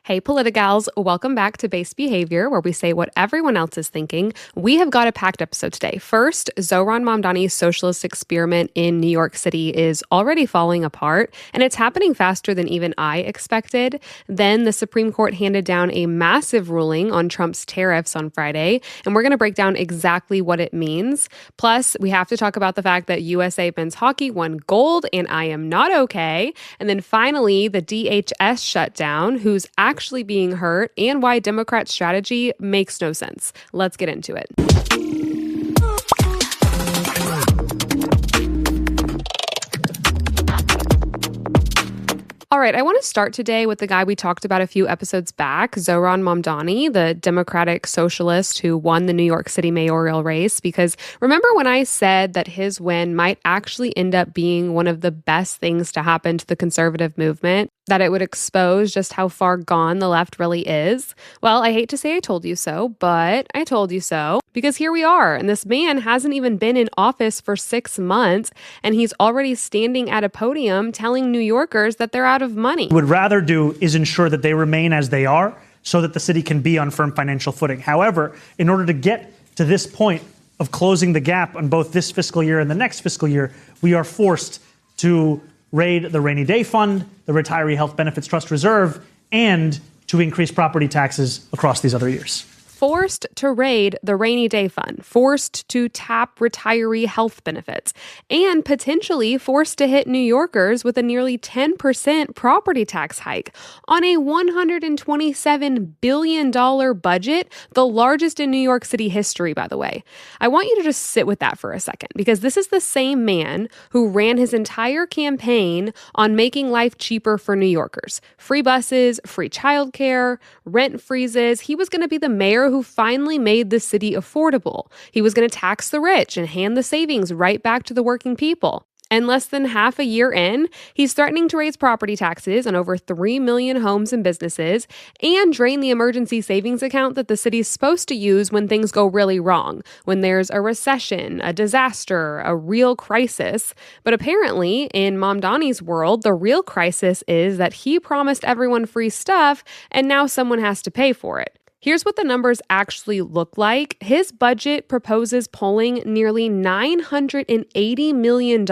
Hey, Politigals, welcome back to Base Behavior, where we say what everyone else is thinking. We have got a packed episode today. First, Zohran Mamdani's socialist experiment in New York City is already falling apart, and it's happening faster than even I expected. Then the Supreme Court handed down a massive ruling on Trump's tariffs on Friday, and we're going to break down exactly what it means. Plus, we have to talk about the fact that USA men's hockey won gold, and I am not okay. And then finally, the DHS shutdown, who's actually being hurt, and why Democrats' strategy makes no sense. Let's get into it. All right, I want to start today with the guy we talked about a few episodes back, Zohran Mamdani, the Democratic socialist who won the New York City mayoral race, because remember when I said that his win might actually end up being one of the best things to happen to the conservative movement, that it would expose just how far gone the left really is? Well, I hate to say I told you so, but I told you so, because here we are, and this man hasn't even been in office for 6 months, and he's already standing at a podium telling New Yorkers that they're out of money. What would rather do is ensure that they remain as they are so that the city can be on firm financial footing. However, in order to get to this point of closing the gap on both this fiscal year and the next fiscal year, we are forced to raid the rainy day fund, the retiree health benefits trust reserve, and to increase property taxes across these other years. Forced to raid the rainy day fund, forced to tap retiree health benefits, and potentially forced to hit New Yorkers with a nearly 10% property tax hike on a $127 billion budget, the largest in New York City history, by the way. I want you to just sit with that for a second, because this is the same man who ran his entire campaign on making life cheaper for New Yorkers. Free buses, free childcare, rent freezes. He was going to be the mayor who finally made the city affordable. He was going to tax the rich and hand the savings right back to the working people. And less than half a year in, he's threatening to raise property taxes on over 3 million homes and businesses and drain the emergency savings account that the city's supposed to use when things go really wrong, when there's a recession, a disaster, a real crisis. But apparently, in Mamdani's world, the real crisis is that he promised everyone free stuff and now someone has to pay for it. Here's what the numbers actually look like. His budget proposes pulling nearly $980 million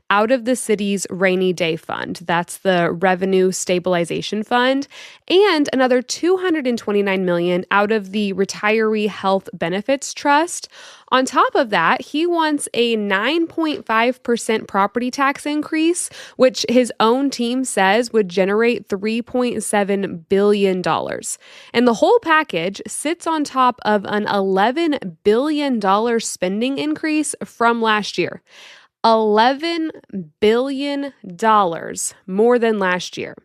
out of the city's rainy day fund. That's the revenue stabilization fund, and another $229 million out of the retiree health benefits trust. On top of that, he wants a 9.5% property tax increase, which his own team says would generate $3.7 billion. And the whole package sits on top of an $11 billion spending increase from last year. $11 billion more than last year.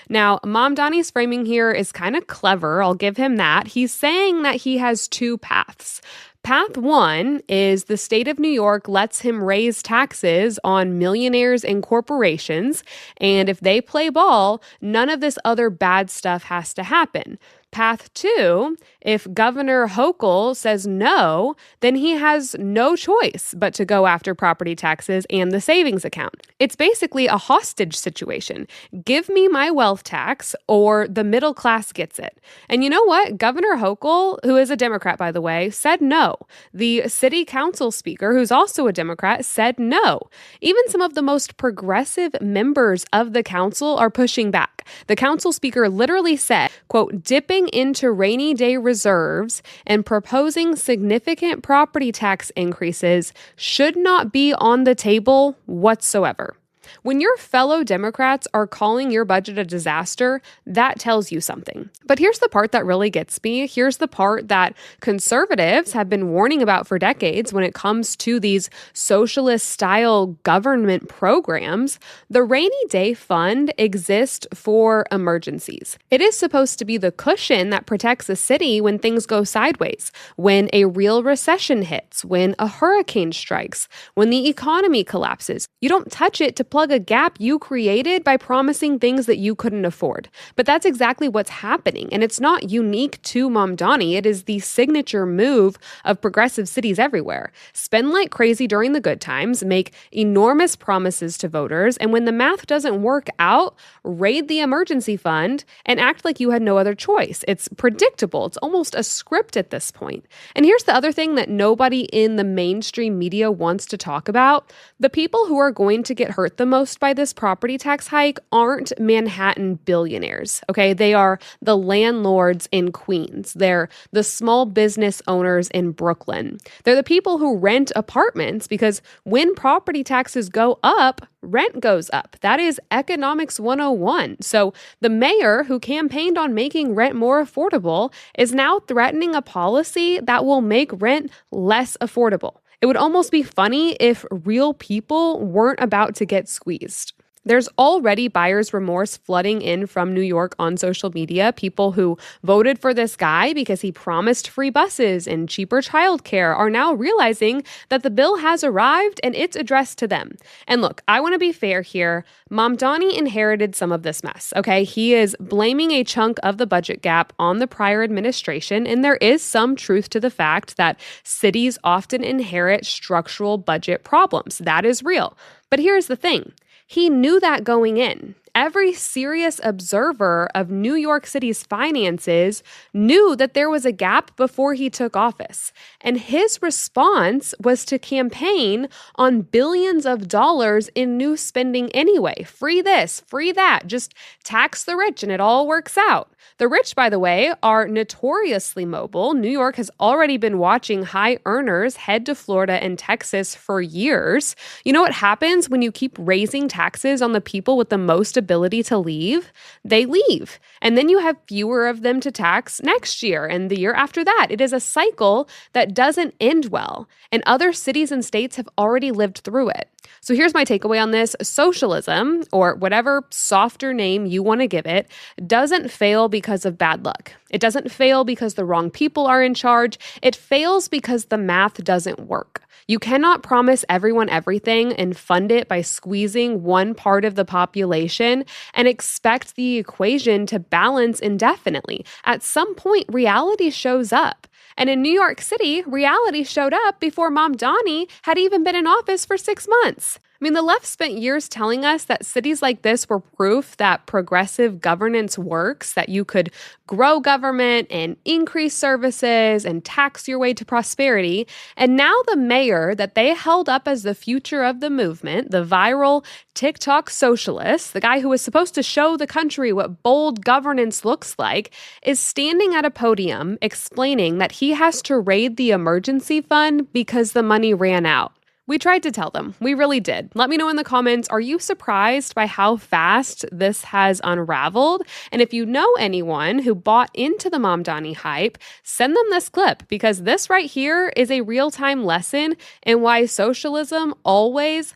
Now, Mamdani's framing here is kind of clever. I'll give him that. He's saying that he has two paths. Path one is the state of New York lets him raise taxes on millionaires and corporations, and if they play ball, none of this other bad stuff has to happen. Path two, if Governor Hochul says no, then he has no choice but to go after property taxes and the savings account. It's basically a hostage situation. Give me my wealth tax or the middle class gets it. And you know what? Governor Hochul, who is a Democrat, by the way, said no. The city council speaker, who's also a Democrat, said no. Even some of the most progressive members of the council are pushing back. The council speaker literally said, quote, dipping into rainy day reserves and proposing significant property tax increases should not be on the table whatsoever. When your fellow Democrats are calling your budget a disaster, that tells you something. But here's the part that really gets me. Here's the part that conservatives have been warning about for decades when it comes to these socialist-style government programs. The Rainy Day Fund exists for emergencies. It is supposed to be the cushion that protects a city when things go sideways, when a real recession hits, when a hurricane strikes, when the economy collapses. You don't touch it to plug plug a gap you created by promising things that you couldn't afford. But that's exactly what's happening. And it's not unique to Mamdani. It is the signature move of progressive cities everywhere. Spend like crazy during the good times, make enormous promises to voters, and when the math doesn't work out, raid the emergency fund and act like you had no other choice. It's predictable. It's almost a script at this point. And here's the other thing that nobody in the mainstream media wants to talk about. The people who are going to get hurt the most by this property tax hike aren't Manhattan billionaires, okay? They are the landlords in Queens. They're the small business owners in Brooklyn. They're the people who rent apartments because when property taxes go up, rent goes up. That is economics 101. So the mayor who campaigned on making rent more affordable is now threatening a policy that will make rent less affordable. It would almost be funny if real people weren't about to get squeezed. There's already buyer's remorse flooding in from New York on social media. People who voted for this guy because he promised free buses and cheaper childcare are now realizing that the bill has arrived and it's addressed to them. And look, I want to be fair here. Mamdani inherited some of this mess, okay? He is blaming a chunk of the budget gap on the prior administration, and there is some truth to the fact that cities often inherit structural budget problems. That is real. But here's the thing. He knew that going in. Every serious observer of New York City's finances knew that there was a gap before he took office. And his response was to campaign on billions of dollars in new spending anyway. Free this, free that, just tax the rich and it all works out. The rich, by the way, are notoriously mobile. New York has already been watching high earners head to Florida and Texas for years. You know what happens when you keep raising taxes on the people with the most ability to leave? They leave. And then you have fewer of them to tax next year and the year after that. It is a cycle that doesn't end well. And other cities and states have already lived through it. So here's my takeaway on this. Socialism, or whatever softer name you want to give it, doesn't fail because of bad luck. It doesn't fail because the wrong people are in charge. It fails because the math doesn't work. You cannot promise everyone everything and fund it by squeezing one part of the population and expect the equation to balance indefinitely. At some point, reality shows up. And in New York City, reality showed up before Mamdani had even been in office for 6 months. I mean, the left spent years telling us that cities like this were proof that progressive governance works, that you could grow government and increase services and tax your way to prosperity. And now the mayor that they held up as the future of the movement, the viral TikTok socialist, the guy who was supposed to show the country what bold governance looks like, is standing at a podium explaining that he has to raid the emergency fund because the money ran out. We tried to tell them. We really did. Let me know in the comments, are you surprised by how fast this has unraveled? And if you know anyone who bought into the Mamdani hype, send them this clip because this right here is a real-time lesson in why socialism always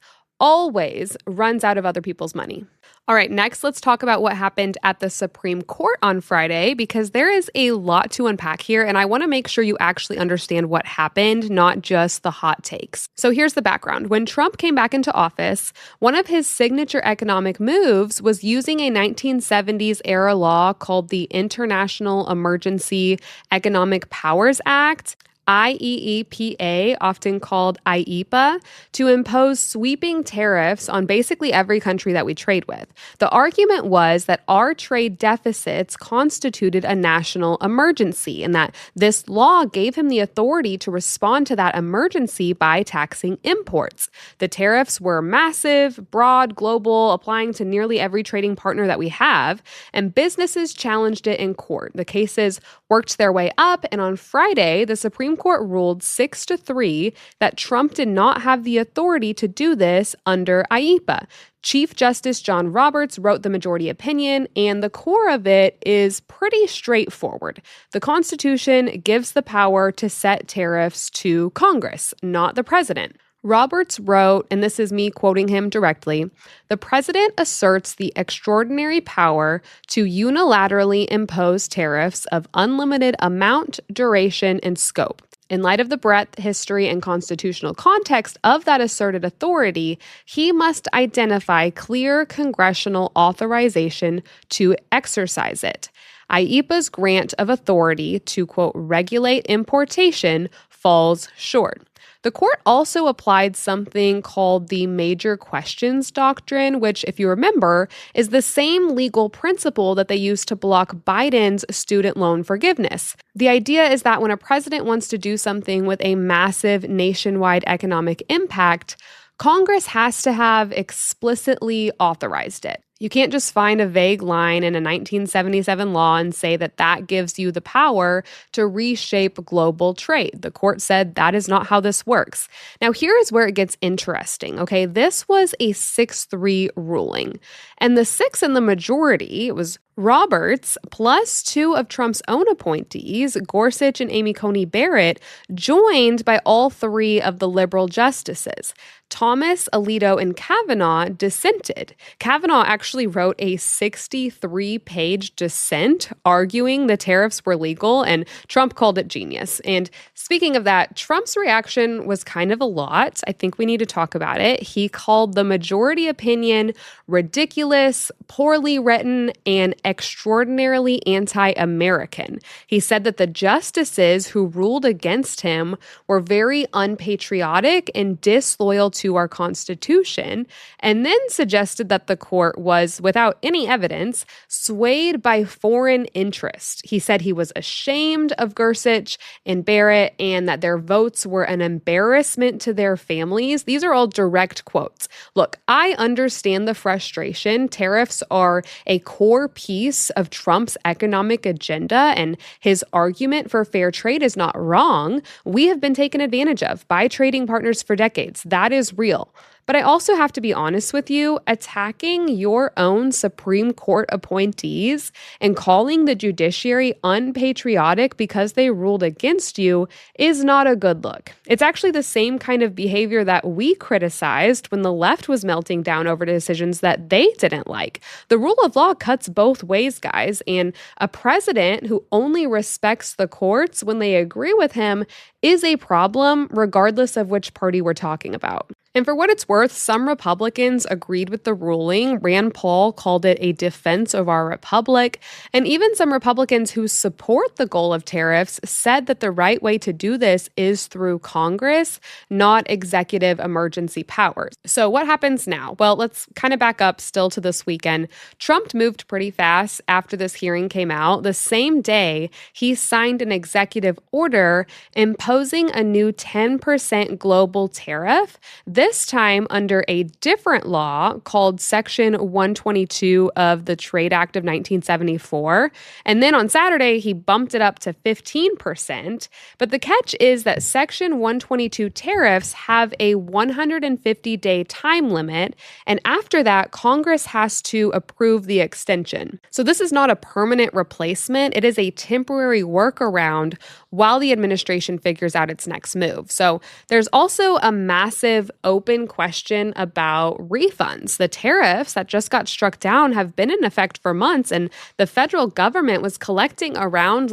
runs out of other people's money. All right, next, let's talk about what happened at the Supreme Court on Friday, because there is a lot to unpack here, and I want to make sure you actually understand what happened, not just the hot takes. So here's the background. When Trump came back into office, one of his signature economic moves was using a 1970s-era law called the International Emergency Economic Powers Act, IEEPA, often called IEPA, to impose sweeping tariffs on basically every country that we trade with. The argument was that our trade deficits constituted a national emergency and that this law gave him the authority to respond to that emergency by taxing imports. The tariffs were massive, broad, global, applying to nearly every trading partner that we have, and businesses challenged it in court. The cases worked their way up, and on Friday, the Supreme Court ruled 6-3 that Trump did not have the authority to do this under IEPA. Chief Justice John Roberts wrote the majority opinion, and the core of it is pretty straightforward. The Constitution gives the power to set tariffs to Congress, not the president. Roberts wrote, and this is me quoting him directly, "The president asserts the extraordinary power to unilaterally impose tariffs of unlimited amount, duration, and scope. In light of the breadth, history, and constitutional context of that asserted authority, he must identify clear congressional authorization to exercise it. IEEPA's grant of authority to, quote, regulate importation falls short. The court also applied something called the major questions doctrine, which, if you remember, is the same legal principle that they used to block Biden's student loan forgiveness. The idea is that when a president wants to do something with a massive nationwide economic impact, Congress has to have explicitly authorized it. You can't just find a vague line in a 1977 law and say that that gives you the power to reshape global trade. The court said that is not how this works. Now, here is where it gets interesting, okay? This was a 6-3 ruling, and the 6 in the majority, it was Roberts plus 2 of Trump's own appointees, Gorsuch and Amy Coney Barrett, joined by all 3 of the liberal justices. Thomas, Alito, and Kavanaugh dissented. Kavanaugh actually wrote a 63-page dissent arguing the tariffs were legal, and Trump called it genius. And speaking of that, Trump's reaction was kind of a lot. I think we need to talk about it. He called the majority opinion ridiculous, poorly written, and extraordinarily anti-American. He said that the justices who ruled against him were very unpatriotic and disloyal to our Constitution, and then suggested that the court was, without any evidence, swayed by foreign interest. He said he was ashamed of Gorsuch and Barrett and that their votes were an embarrassment to their families. These are all direct quotes. Look, I understand the frustration. Tariffs are a core piece of Trump's economic agenda, and his argument for fair trade is not wrong. We have been taken advantage of by trading partners for decades. That is real. But I also have to be honest with you, attacking your own Supreme Court appointees and calling the judiciary unpatriotic because they ruled against you is not a good look. It's actually the same kind of behavior that we criticized when the left was melting down over decisions that they didn't like. The rule of law cuts both ways, guys, and a president who only respects the courts when they agree with him is a problem, regardless of which party we're talking about. And for what it's worth, some Republicans agreed with the ruling. Rand Paul called it a defense of our republic. And even some Republicans who support the goal of tariffs said that the right way to do this is through Congress, not executive emergency powers. So what happens now? Well, let's kind of back up still to this weekend. Trump moved pretty fast after this hearing came out. The same day, he signed an executive order imposing a new 10% global tariff. This time under a different law called Section 122 of the Trade Act of 1974. And then on Saturday, he bumped it up to 15%. But the catch is that Section 122 tariffs have a 150-day time limit. And after that, Congress has to approve the extension. So this is not a permanent replacement. It is a temporary workaround while the administration figures out its next move. So there's also a massive open question about refunds. The tariffs that just got struck down have been in effect for months, and the federal government was collecting around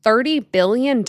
$30 billion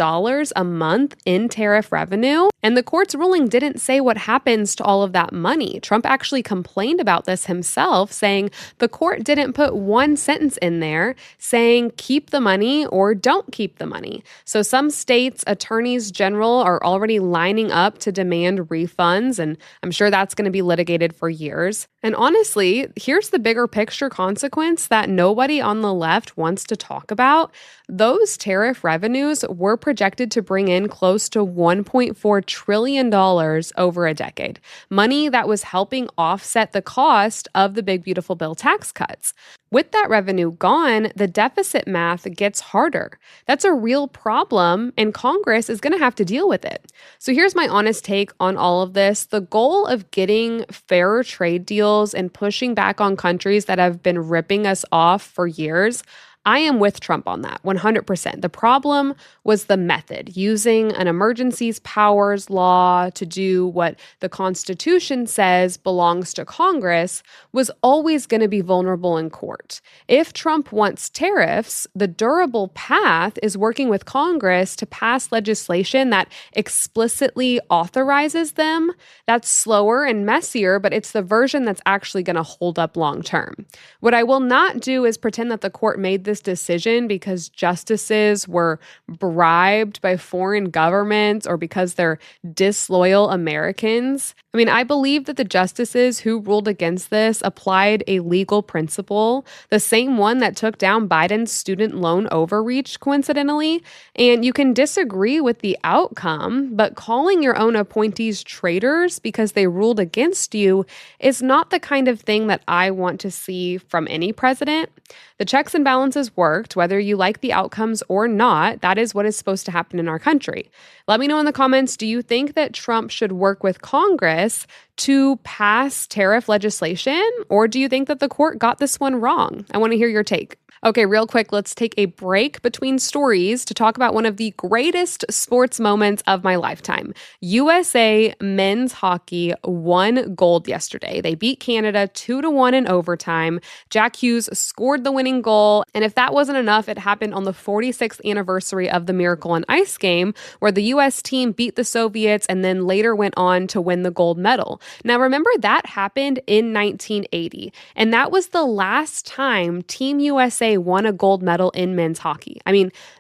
a month in tariff revenue. And the court's ruling didn't say what happens to all of that money. Trump actually complained about this himself, saying the court didn't put one sentence in there saying keep the money or don't keep the money. So some states' attorneys general are already lining up to demand refunds, and I'm sure that's going to be litigated for years. And honestly, here's the bigger picture consequence that nobody on the left wants to talk about. Those tariff revenues were projected to bring in close to $1.4 trillion over a decade. Money that was helping offset the cost of the big, beautiful bill tax cuts. With that revenue gone, the deficit math gets harder. That's a real problem, and Congress is going to have to deal with it. So here's my honest take on all of this. The goal of getting fairer trade deals and pushing back on countries that have been ripping us off for years, I am with Trump on that, 100%. The problem was the method, using an emergencies powers law to do what the Constitution says belongs to Congress was always going to be vulnerable in court. If Trump wants tariffs, the durable path is working with Congress to pass legislation that explicitly authorizes them. That's slower and messier, but it's the version that's actually going to hold up long term. What I will not do is pretend that the court made this decision because justices were bribed by foreign governments or because they're disloyal Americans. I believe that the justices who ruled against this applied a legal principle, the same one that took down Biden's student loan overreach, coincidentally. And you can disagree with the outcome, but calling your own appointees traitors because they ruled against you is not the kind of thing that I want to see from any president. The checks and balances worked, whether you like the outcomes or not. That is what is supposed to happen in our country. Let me know in the comments, do you think that Trump should work with Congress to pass tariff legislation, or do you think that the court got this one wrong? I want to hear your take. Okay, real quick, let's take a break between stories to talk about one of the greatest sports moments of my lifetime. USA men's hockey won gold yesterday. They beat Canada 2-1 in overtime. Jack Hughes scored the winning goal, and if that wasn't enough, it happened on the 46th anniversary of the Miracle on Ice game, where the U.S. team beat the Soviets and then later went on to win the gold medal. Now, remember, that happened in 1980, and that was the last time Team USA won a gold medal in men's hockey.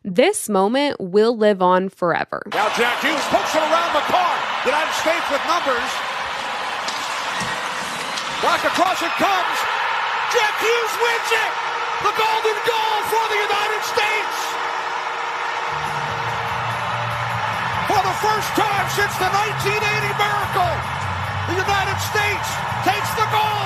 This moment will live on forever. Now Jack Hughes pokes it around the car. United States with numbers. Back across it comes. Jack Hughes wins it. The golden goal for the United States. For the first time since the 1980 miracle, the United States takes the gold.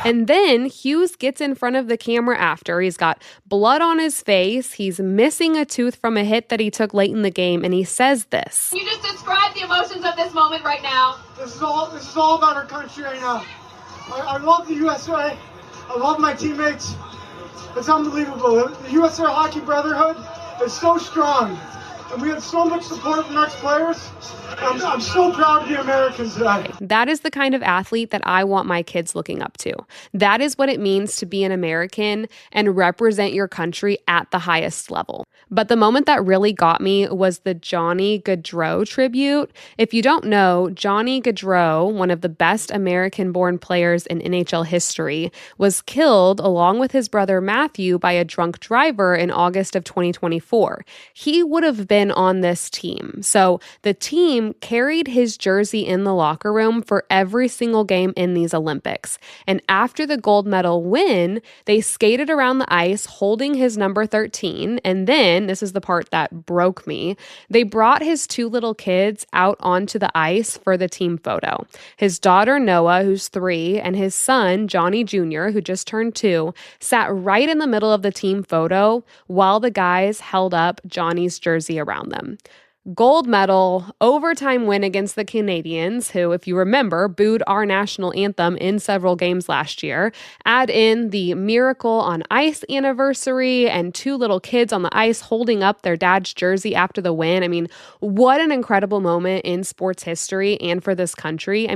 And then Hughes gets in front of the camera after. He's got blood on his face. He's missing a tooth from a hit that he took late in the game, and he says this. Can you just describe the emotions of this moment right now? This is all about our country right now. I love the USA. I love my teammates. It's unbelievable. The USA Hockey Brotherhood is so strong, and we have so much support from ex-players. I'm so proud to be American today. That is the kind of athlete that I want my kids looking up to. That is what it means to be an American and represent your country at the highest level. But the moment that really got me was the Johnny Gaudreau tribute. If you don't know, Johnny Gaudreau, one of the best American-born players in NHL history, was killed along with his brother Matthew by a drunk driver in August of 2024. He would have been on this team. So the team carried his jersey in the locker room for every single game in these Olympics. And after the gold medal win, they skated around the ice holding his number 13. And then, this is the part that broke me, they brought his two little kids out onto the ice for the team photo. His daughter, Noah, who's 3, and his son, Johnny Jr., who just turned 2, sat right in the middle of the team photo while the guys held up Johnny's jersey around them. Gold medal, overtime win against the Canadians, who, if you remember, booed our national anthem in several games last year. Add in the Miracle on Ice anniversary and 2 little kids on the ice holding up their dad's jersey after the win. What an incredible moment in sports history and for this country.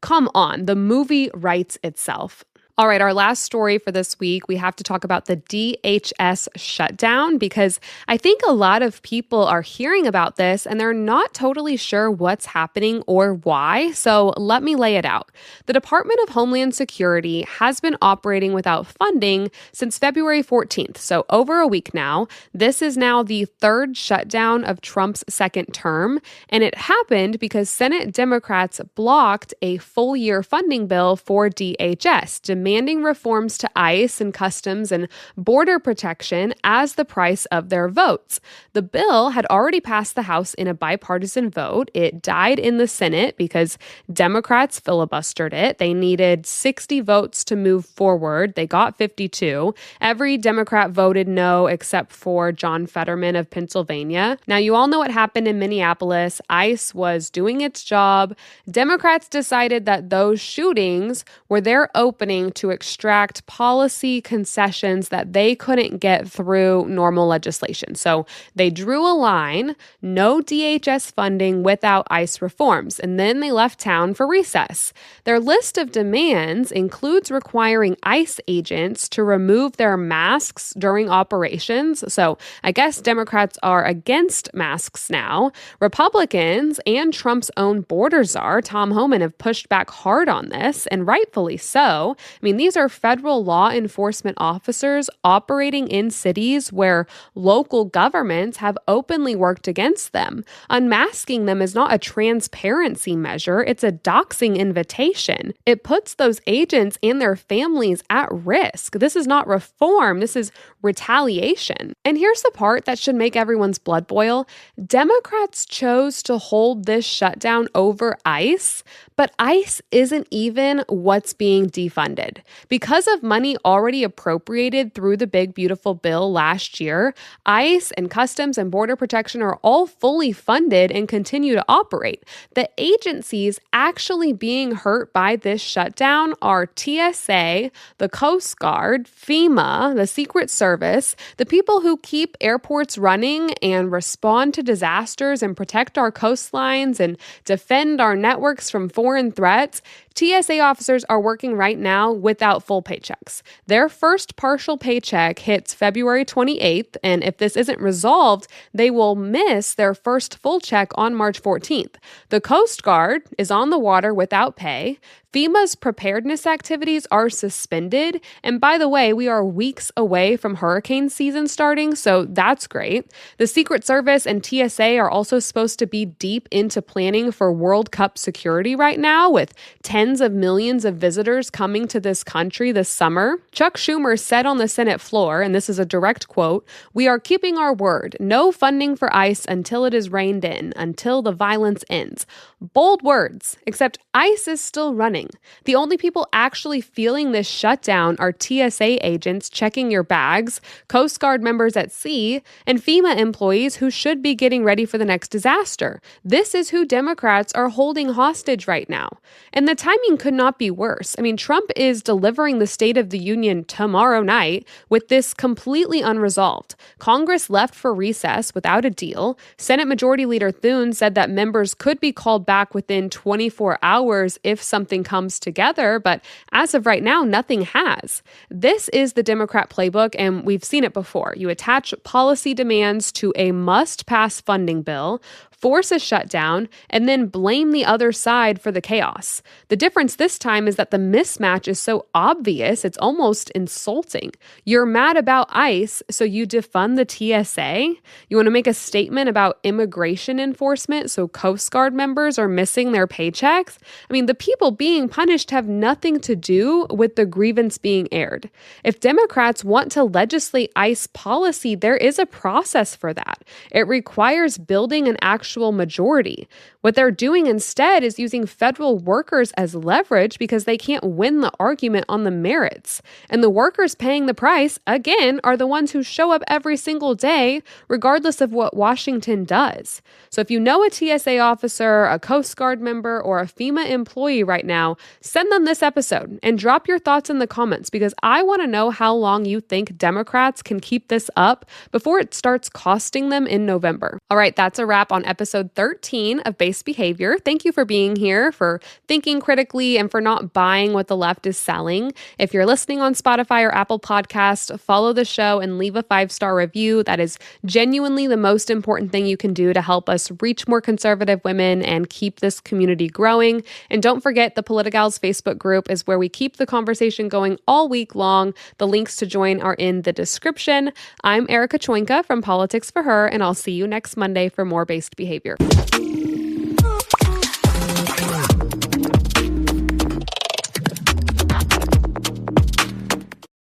Come on, the movie writes itself. All right, our last story for this week, we have to talk about the DHS shutdown because I think a lot of people are hearing about this and they're not totally sure what's happening or why. So let me lay it out. The Department of Homeland Security has been operating without funding since February 14th, so over a week now. This is now the 3rd shutdown of Trump's 2nd term, and it happened because Senate Democrats blocked a full-year funding bill for DHS, demanding reforms to ICE and customs and border protection as the price of their votes. The bill had already passed the House in a bipartisan vote. It died in the Senate because Democrats filibustered it. They needed 60 votes to move forward. They got 52. Every Democrat voted no except for John Fetterman of Pennsylvania. Now, you all know what happened in Minneapolis. ICE was doing its job. Democrats decided that those shootings were their opening to extract policy concessions that they couldn't get through normal legislation. So they drew a line, no DHS funding without ICE reforms, and then they left town for recess. Their list of demands includes requiring ICE agents to remove their masks during operations. So I guess Democrats are against masks now. Republicans and Trump's own border czar, Tom Homan, have pushed back hard on this, and rightfully so. I mean, these are federal law enforcement officers operating in cities where local governments have openly worked against them. Unmasking them is not a transparency measure, it's a doxing invitation. It puts those agents and their families at risk. This is not reform, this is retaliation. And here's the part that should make everyone's blood boil. Democrats chose to hold this shutdown over ICE, but ICE isn't even what's being defunded. Because of money already appropriated through the big beautiful bill last year, ICE and Customs and Border Protection are all fully funded and continue to operate. The agencies actually being hurt by this shutdown are TSA, the Coast Guard, FEMA, the Secret Service, the people who keep airports running and respond to disasters and protect our coastlines and defend our networks from foreign threats. TSA officers are working right now without full paychecks. Their first partial paycheck hits February 28th, and if this isn't resolved, they will miss their first full check on March 14th. The Coast Guard is on the water without pay. FEMA's preparedness activities are suspended. And by the way, we are weeks away from hurricane season starting, so that's great. The Secret Service and TSA are also supposed to be deep into planning for World Cup security right now, with tens of millions of visitors coming to this country this summer. Chuck Schumer said on the Senate floor, and this is a direct quote, "We are keeping our word. No funding for ICE until it is reined in, until the violence ends." Bold words, except ICE is still running. The only people actually feeling this shutdown are TSA agents checking your bags, Coast Guard members at sea, and FEMA employees who should be getting ready for the next disaster. This is who Democrats are holding hostage right now. And the timing could not be worse. I mean, Trump is delivering the State of the Union tomorrow night with this completely unresolved. Congress left for recess without a deal. Senate Majority Leader Thune said that members could be called back within 24 hours if something comes together, but as of right now, nothing has. This is the Democrat playbook, and we've seen it before. You attach policy demands to a must-pass funding bill, force a shutdown, and then blame the other side for the chaos. The difference this time is that the mismatch is so obvious, it's almost insulting. You're mad about ICE, so you defund the TSA? You want to make a statement about immigration enforcement, so Coast Guard members are missing their paychecks? I mean, the people being punished have nothing to do with the grievance being aired. If Democrats want to legislate ICE policy, there is a process for that. It requires building an actual majority. What they're doing instead is using federal workers as leverage because they can't win the argument on the merits. And the workers paying the price, again, are the ones who show up every single day, regardless of what Washington does. So if you know a TSA officer, a Coast Guard member, or a FEMA employee right now, send them this episode and drop your thoughts in the comments, because I want to know how long you think Democrats can keep this up before it starts costing them in November. All right, that's a wrap on episode 13 of Base Behavior. Thank you for being here, for thinking critically, and for not buying what the left is selling. If you're listening on Spotify or Apple Podcasts, follow the show and leave a 5-star review. That is genuinely the most important thing you can do to help us reach more conservative women and keep this community growing. And don't forget, the Politicals Facebook group is where we keep the conversation going all week long. The links to join are in the description. I'm Erica Choinka from Politics for Her, and I'll see you next Monday for more Based Behavior.